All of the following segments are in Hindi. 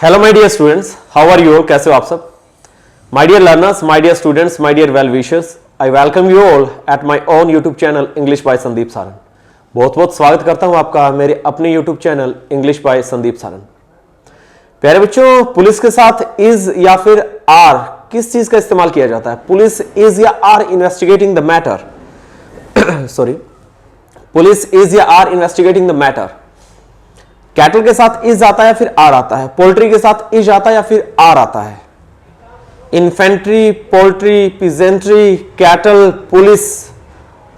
Hello my dear students, how are you all? कैसे हो आप सब? My dear learners, my dear students, my dear well wishers, I welcome you all at my own YouTube channel English by Sandeep Saran. बहुत बहुत स्वागत करता हूं आपका मेरे अपने YouTube channel English by Sandeep Saran. प्यारे बच्चों, पुलिस के साथ इज या फिर आर किस चीज का इस्तेमाल किया जाता है? पुलिस इज या are investigating the matter sorry, police is या are investigating the matter. Cattle के साथ इज आता है या फिर आर आता है? पोल्ट्री के साथ इज आता है या फिर आर आता है? Infantry, poultry, peasantry, cattle, police,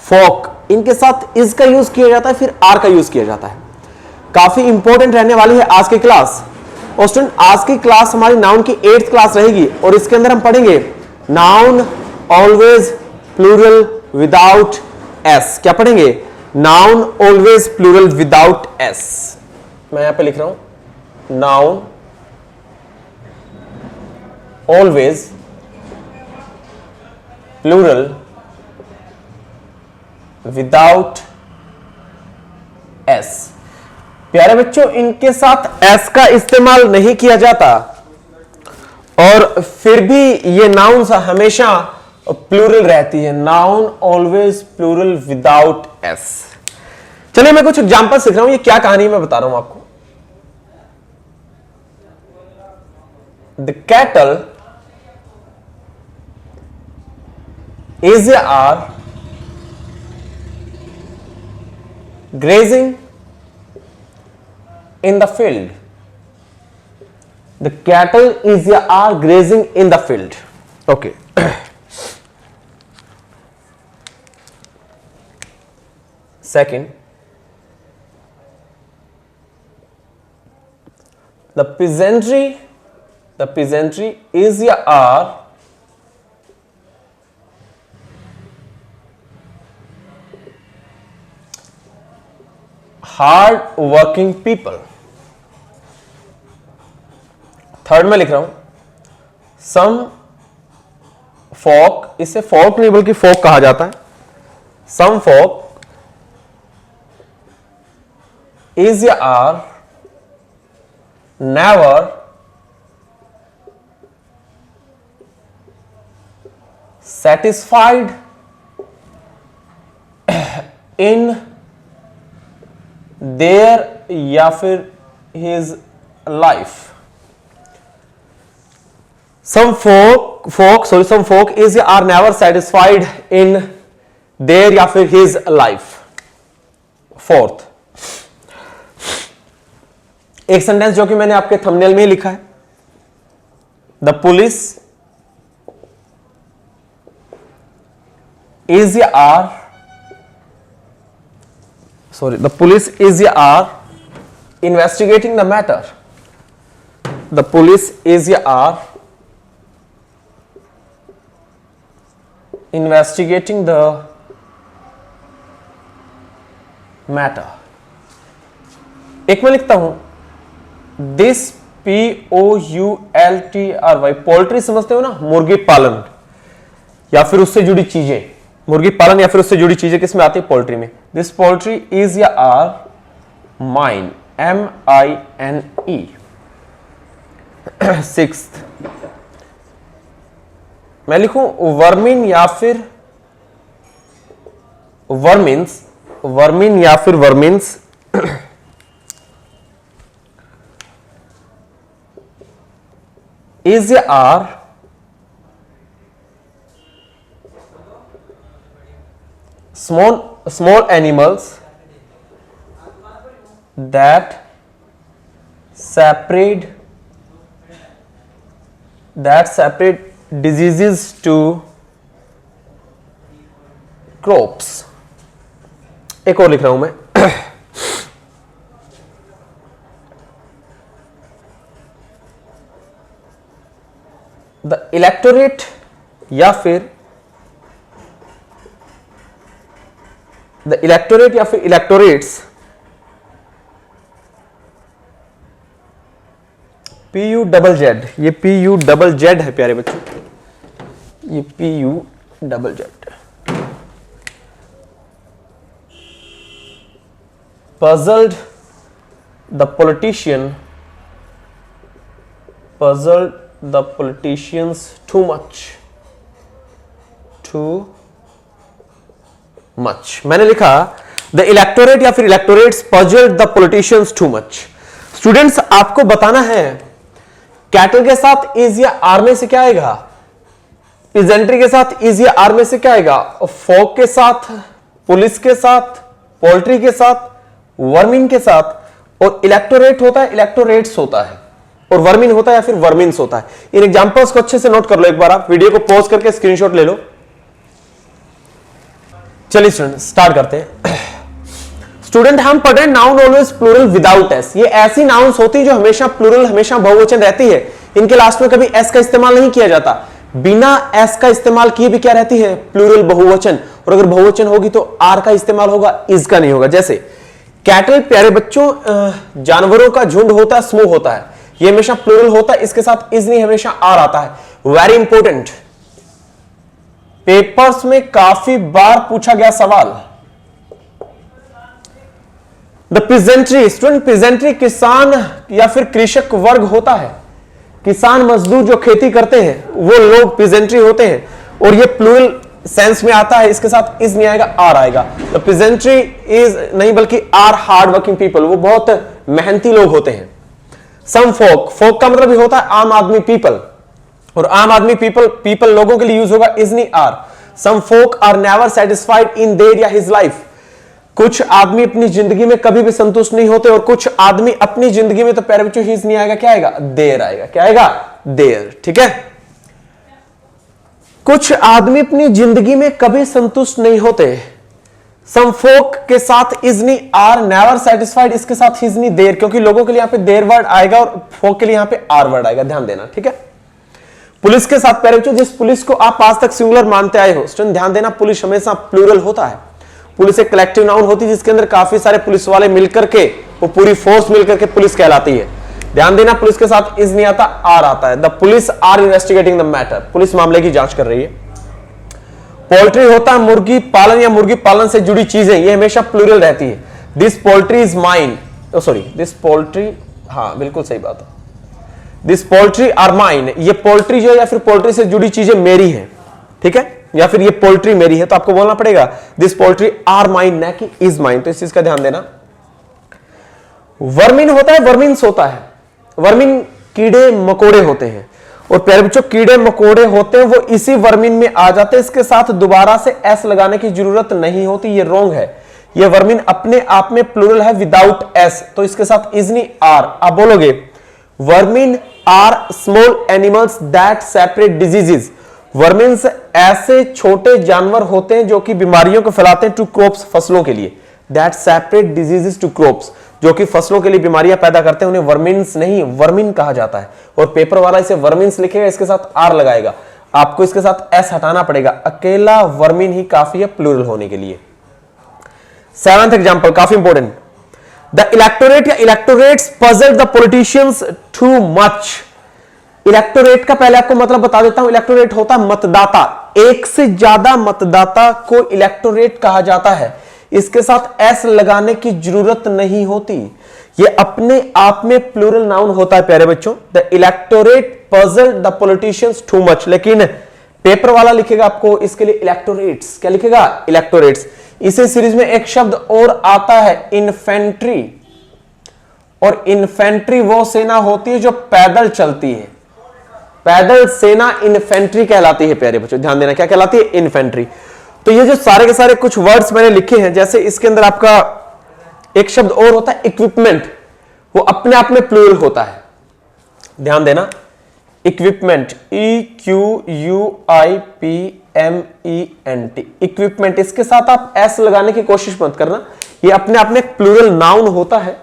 फोक, इनके साथ इज का यूज किया जाता है फिर आर का यूज किया जाता है। काफी इंपॉर्टेंट रहने वाली है आज की क्लास। और स्टूडेंट, आज की क्लास हमारी नाउन की 8th क्लास रहेगी और इसके अंदर हम पढ़ेंगे noun always plural without S. क्या पढ़ेंगे? Noun always plural without S. मैं यहां पे लिख रहा हूं noun always plural without S. प्यारे बच्चों, इनके साथ एस का इस्तेमाल नहीं किया जाता और फिर भी ये नाउन हमेशा प्लूरल रहती है। Noun always plural without S. चलिए मैं कुछ एग्जांपल सीख रहा हूं। ये क्या कहानी मैं बता रहा हूं आपको। द कैटल is या are grazing in the field. The cattle is या are grazing in the field. Okay. Second, the peasantry is या are hard working people. Third में लिख रहा हूं सम फोक, इसे फोक नहीं बल्कि फोक कहा जाता है। सम फोक इज या are never satisfied in their या फिर his life. Some folk is या are never satisfied in their या फिर हिज लाइफ। फोर्थ, एक सेंटेंस जो कि मैंने आपके थंबनेल में ही लिखा है। द पुलिस इज या आर the police is या are investigating the matter. The police is या are investigating the matter. एक मैं लिखता हूं this POULTRY। पोल्ट्री समझते हो ना, मुर्गी पालन या फिर उससे जुड़ी चीजें। मुर्गी पालन या फिर उससे जुड़ी चीजें किस में आती है? पोल्ट्री में। दिस पोल्ट्री इज या आर माइन, MINE। सिक्स्थ, मैं लिखूं वर्मिन या फिर वर्मिन्स, वर्मिन या फिर वर्मिन्स। इज या are small animals that separate diseases to crops। एक और लिख रहा हूं मैं द इलेक्टोरेट या फिर द इलेक्टोरेट या फिर इलेक्टोरेट्स PUZZ। ये PUZZ है प्यारे बच्चों, ये PUZZ। puzzled the politician puzzled the politicians too much. मैंने लिखा the electorate या फिर electorates puzzled the politicians too much. Students आपको बताना है कैटल के साथ इज या आर में से क्या आएगा, पिजेंट्री के साथ इज या आर में से क्या आएगा, फोक के साथ, पुलिस के साथ, पोल्ट्री के साथ, वर्मिन के साथ, और इलेक्टोरेट होता है, इलेक्टोरेट्स होता है, और वर्मिन होता है या फिर वर्मिन्स होता है। इन एग्जांपल्स को अच्छे से नोट कर लो एक बार, आप वीडियो को पॉज करके स्क्रीनशॉट ले लो। चलिए स्टूडेंट स्टार्ट करते हैं। स्टूडेंट हम पढ़ रहे हैं noun always plural without S. ये ऐसी नाउन्स होती है जो हमेशा प्लूरल, हमेशा बहुवचन रहती है, इनके लास्ट में कभी एस का इस्तेमाल नहीं किया जाता। बिना एस का इस्तेमाल किए भी क्या रहती है, प्लूरल बहुवचन, और अगर बहुवचन होगी तो आर का इस्तेमाल होगा, इज का नहीं होगा। जैसे कैटल प्यारे बच्चों जानवरों का झुंड होता है, समूह होता है, ये हमेशा प्लूरल होता है, इसके साथ इज नहीं, हमेशा आर आता है। वेरी इंपॉर्टेंट, पेपर्स में काफी बार पूछा गया सवाल। द पिजेंट्री, स्टूडेंट पिजेंट्री किसान या फिर कृषक वर्ग होता है, किसान मजदूर जो खेती करते हैं वो लोग पिजेंट्री होते हैं, और ये प्लूरल सेंस में आता है, इसके साथ इज नहीं आएगा, आर आएगा। द पिजेंट्री इज नहीं बल्कि आर हार्ड वर्किंग पीपल, वो बहुत मेहनती लोग होते हैं। सम फोक, फोक का मतलब भी होता है आम आदमी, पीपल, और आम आदमी पीपल लोगों के लिए यूज होगा, इज नहीं are. Some folk are never satisfied in their या हिज लाइफ, कुछ आदमी अपनी जिंदगी में कभी भी संतुष्ट नहीं होते, और कुछ आदमी अपनी जिंदगी में, तो प्यारे बच्चों हिज नहीं आएगा, क्या आएगा, देयर आएगा, क्या आएगा, देयर। ठीक है, कुछ आदमी अपनी जिंदगी में कभी संतुष्ट नहीं होते। सम फोक के साथ इज नहीं आर, नेवर सेटिस्फाइड इसके साथ हिज नहीं देयर, क्योंकि लोगों के लिए यहां पे देयर वर्ड आएगा और फोक के लिए यहां पे आर वर्ड आएगा, ध्यान देना। ठीक है, पुलिस के साथ प्यारे बच्चों, जिस पुलिस को आप आज तक सिंगुलर मानते आए हो, स्टूडेंट ध्यान देना, पुलिस हमेशा प्लूरल होता है। पुलिस एक कलेक्टिव नाउन होती है जिसके अंदर काफी सारे पुलिस वाले मिलकर के, वो पूरी फोर्स मिलकर के पुलिस कहलाती है। ध्यान देना, पुलिस के साथ इज नहीं आता, आर आता है। The police are investigating the matter, police मामले की जांच कर रही है। पोल्ट्री होता है मुर्गी पालन या मुर्गी पालन से जुड़ी चीजें, ये हमेशा प्लूरल रहती है। This poultry is mine, sorry this poultry, हाँ बिल्कुल सही बात है, दिस पोल्ट्री आर माइन, ये पोल्ट्री जो या फिर पोल्ट्री से जुड़ी चीजें मेरी हैं। ठीक है, या फिर ये पोल्ट्री मेरी है, तो आपको बोलना पड़ेगा दिस पोल्ट्री आर माइन, ना कि इज माइन, तो इस चीज का ध्यान देना। वर्मिन होता है, वर्मिन्स होता है, वर्मिन कीड़े मकोड़े होते हैं, और प्यारे बच्चों कीड़े मकोड़े होते हैं वो इसी वर्मिन में आ जाते हैं, इसके साथ दोबारा से एस लगाने की जरूरत नहीं होती, ये रॉन्ग है। ये वर्मिन अपने आप में प्लूरल है विदाउट एस, तो इसके साथ इज नहीं आर। आप बोलोगे vermin are small animals that separate diseases, vermins ऐसे छोटे जानवर होते हैं जो कि बीमारियों को फैलाते हैं, टू क्रॉप्स फसलों के लिए, that separate diseases to crops, जो कि फसलों के लिए बीमारियां पैदा करते हैं, उन्हें वर्मिन्स नहीं वर्मिन कहा जाता है। और पेपर वाला इसे वर्मिन्स लिखेगा, इसके साथ आर लगाएगा, आपको इसके साथ एस हटाना पड़ेगा, अकेला वर्मिन ही काफी है प्लूरल होने के लिए। सेवंथ एग्जांपल काफी इंपॉर्टेंट, द इलेक्टोरेट या electorates puzzled the politicians too much. Electorate का पहले आपको मतलब बता देता हूं, इलेक्टोरेट होता है मतदाता, एक से ज्यादा मतदाता को इलेक्टोरेट कहा जाता है, इसके साथ एस लगाने की जरूरत नहीं होती, ये अपने आप में प्लूरल नाउन होता है प्यारे बच्चों। The electorate puzzled the politicians too much, लेकिन पेपर वाला लिखेगा आपको इसके लिए इलेक्टोरेट्स, क्या लिखेगा, इलेक्टोरेट्स। इसी सीरीज में एक शब्द और आता है इन्फेंट्री, और इन्फेंट्री वो सेना होती है जो पैदल चलती है, पैदल सेना इन्फेंट्री कहलाती है प्यारे बच्चों, ध्यान देना, क्या कहलाती है, इन्फेंट्री। तो ये जो सारे के सारे कुछ वर्ड्स मैंने लिखे हैं, जैसे इसके अंदर आपका एक शब्द और होता है इक्विपमेंट, वो अपने आप में प्लूरल होता है, ध्यान देना, इक्विपमेंट, EQUIPMENT, इक्विपमेंट, इसके साथ आप एस लगाने की कोशिश मत करना, ये अपने आप में प्लूरल नाउन होता है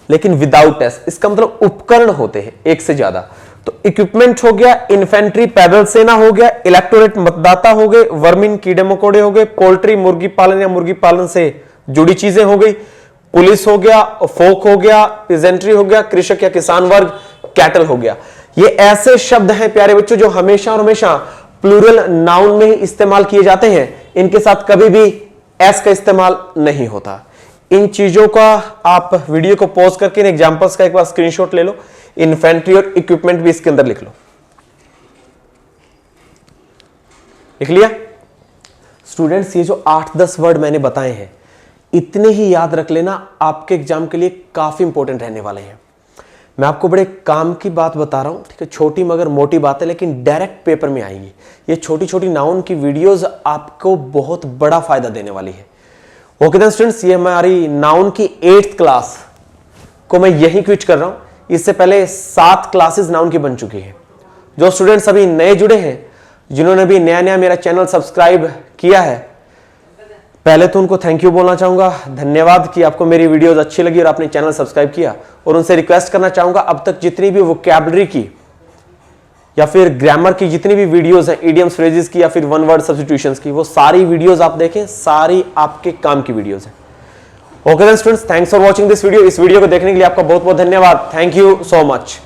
लेकिन विदाउट एस, इसका मतलब उपकरण होते हैं एक से ज्यादा। तो इक्विपमेंट हो गया, इन्फेंट्री पैदल सेना हो गया, इलेक्टोरेट मतदाता हो गए, वर्मिन कीड़े मकोड़े हो गए, पोल्ट्री मुर्गी पालन या मुर्गी पालन से जुड़ी चीजें हो गई, पुलिस हो गया, फोक हो गया, पिजेंट्री हो गया, कृषक या किसान वर्ग, कैटल हो गया। ये ऐसे शब्द हैं प्यारे बच्चों जो हमेशा और हमेशा प्लूरल नाउन में ही इस्तेमाल किए जाते हैं, इनके साथ कभी भी एस का इस्तेमाल नहीं होता। इन चीजों का आप वीडियो को पॉज करके इन एग्जांपल्स का एक बार स्क्रीनशॉट ले लो। इन्फेंट्री और इक्विपमेंट भी इसके अंदर लिख लो। लिख लिया स्टूडेंट्स? ये जो 8-10 वर्ड मैंने बताए हैं इतने ही याद रख लेना, आपके एग्जाम के लिए काफी इंपॉर्टेंट रहने वाले हैं। मैं आपको बड़े काम की बात बता रहा हूं, ठीक है, छोटी मगर मोटी बात है, लेकिन डायरेक्ट पेपर में आएंगी। ये छोटी छोटी नाउन की वीडियोस आपको बहुत बड़ा फायदा देने वाली है। ओके देन स्टूडेंट्स, ये हमारी नाउन की 8th क्लास को मैं यहीं क्विट कर रहा हूं। इससे पहले 7 क्लासेस नाउन की बन चुकी है। जो स्टूडेंट्स अभी नए जुड़े हैं, जिन्होंने भी नया नया मेरा चैनल सब्सक्राइब किया है, पहले तो उनको थैंक यू बोलना चाहूंगा, धन्यवाद कि आपको मेरी वीडियोस अच्छी लगी और आपने चैनल सब्सक्राइब किया। और उनसे रिक्वेस्ट करना चाहूंगा, अब तक जितनी भी वोकैबुलरी की या फिर ग्रामर की जितनी भी वीडियोस हैं, इडियम्स, फ्रेजेस की या फिर वन वर्ड सब्स्टिट्यूशंस की, वो सारी वीडियोस आप देखें, सारी आपके काम की वीडियोस हैं। Okay then students, thanks for watching this video. इस वीडियो को देखने के लिए आपका बहुत बहुत धन्यवाद। Thank you so much.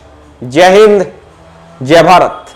जय हिंद, जय भारत।